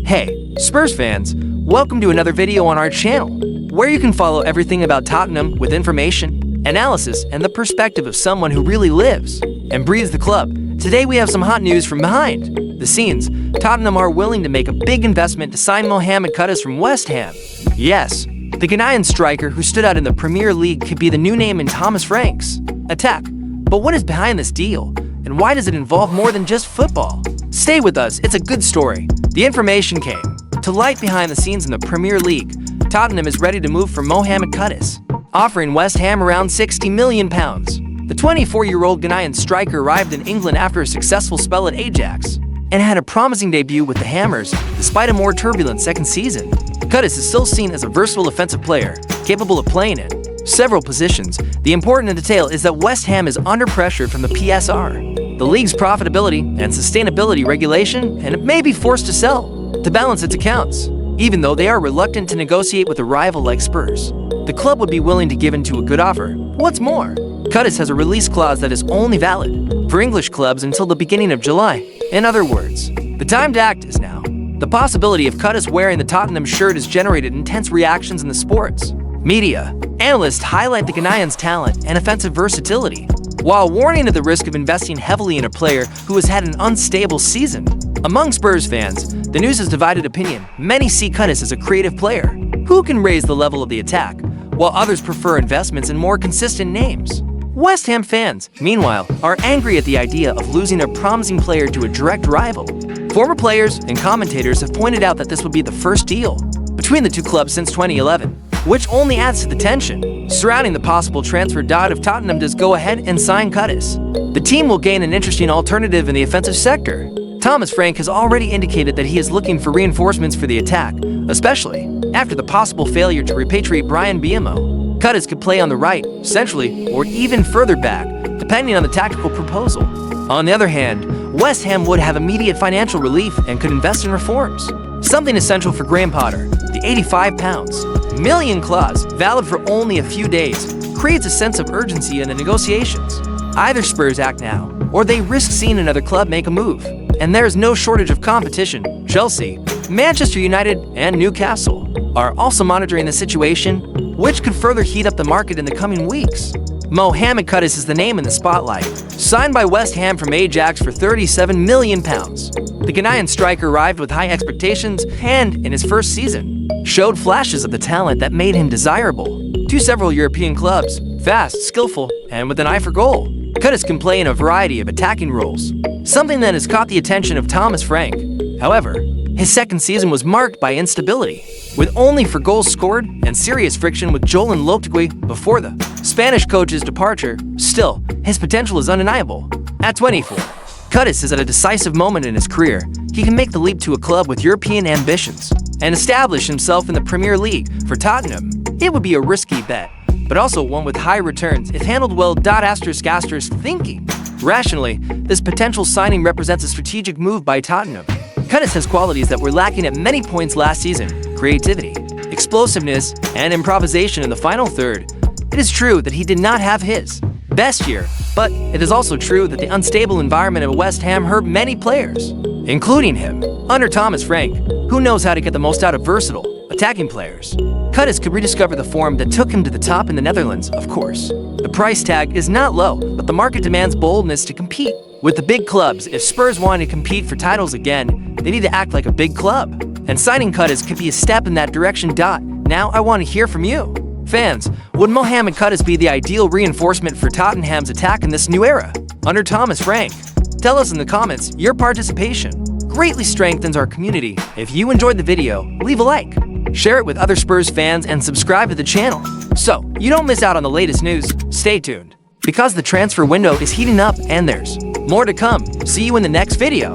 Hey, Spurs fans, welcome to another video on our channel, where you can follow everything about Tottenham with information, analysis, and the perspective of someone who really lives and breathes the club. Today we have some hot news from behind the scenes. Tottenham are willing to make a big investment to sign Mohamed Kudus from West Ham. Yes, the Ghanaian striker who stood out in the Premier League could be the new name in Thomas Frank's attack. But what is behind this deal? And why does it involve more than just football? Stay with us, it's a good story. The information came to light behind the scenes in the Premier League. Tottenham is ready to move for Mohamed Kudus, offering West Ham around £60 million. The 24-year-old Ghanaian striker arrived in England after a successful spell at Ajax and had a promising debut with the Hammers despite a more turbulent second season. Kudus is still seen as a versatile offensive player, capable of playing in several positions. The important detail is that West Ham is under pressure from the PSR, the league's profitability and sustainability regulation, and it may be forced to sell to balance its accounts. Even though they are reluctant to negotiate with a rival like Spurs, the club would be willing to give in to a good offer. What's more, Kudus has a release clause that is only valid for English clubs until the beginning of July. In other words, the time to act is now. The possibility of Kudus wearing the Tottenham shirt has generated intense reactions in the sports media. Analysts highlight the Ghanaian's talent and offensive versatility, while warning of the risk of investing heavily in a player who has had an unstable season. Among Spurs fans, the news has divided opinion. Many see Kudus as a creative player who can raise the level of the attack, while others prefer investments in more consistent names. West Ham fans, meanwhile, are angry at the idea of losing a promising player to a direct rival. Former players and commentators have pointed out that this would be the first deal between the two clubs since 2011, which only adds to the tension surrounding the possible transfer if Tottenham does go ahead and sign Kudus. The team will gain an interesting alternative in the offensive sector. Thomas Frank has already indicated that he is looking for reinforcements for the attack, especially after the possible failure to repatriate Brian Mbeumo. Kudus could play on the right, centrally, or even further back, depending on the tactical proposal. On the other hand, West Ham would have immediate financial relief and could invest in reforms. Something essential for Graham Potter, the £85 million clause, valid for only a few days, creates a sense of urgency in the negotiations. Either Spurs act now, or they risk seeing another club make a move. And there is no shortage of competition. Chelsea, Manchester United, and Newcastle are also monitoring the situation, which could further heat up the market in the coming weeks. Mohamed Kudus is the name in the spotlight, signed by West Ham from Ajax for £37 million. The Ghanaian striker arrived with high expectations and, in his first season, showed flashes of the talent that made him desirable to several European clubs. Fast, skillful, and with an eye for goal, Kudus can play in a variety of attacking roles, something that has caught the attention of Thomas Frank. However, his second season was marked by instability, with only 4 goals scored and serious friction with Jolan Lopetegui before the Spanish coach's departure. Still, his potential is undeniable. At 24, Kudus is at a decisive moment in his career. He can make the leap to a club with European ambitions and establish himself in the Premier League. For Tottenham, it would be a risky bet, but also one with high returns if handled well. Thinking rationally, this potential signing represents a strategic move by Tottenham. Kudus has qualities that were lacking at many points last season: creativity, explosiveness, and improvisation in the final third. It is true that he did not have his best year, but it is also true that the unstable environment at West Ham hurt many players, including him. Under Thomas Frank, who knows how to get the most out of versatile, attacking players, Kudus could rediscover the form that took him to the top in the Netherlands, of course. The price tag is not low, but the market demands boldness to compete with the big clubs. If Spurs want to compete for titles again, they need to act like a big club. And signing Kudus could be a step in that direction. Now I want to hear from you. Fans, would Mohamed Kudus be the ideal reinforcement for Tottenham's attack in this new era under Thomas Frank? Tell us in the comments. Your participation greatly strengthens our community. If you enjoyed the video, leave a like, share it with other Spurs fans, and subscribe to the channel so you don't miss out on the latest news. Stay tuned, because the transfer window is heating up and there's more to come. See you in the next video.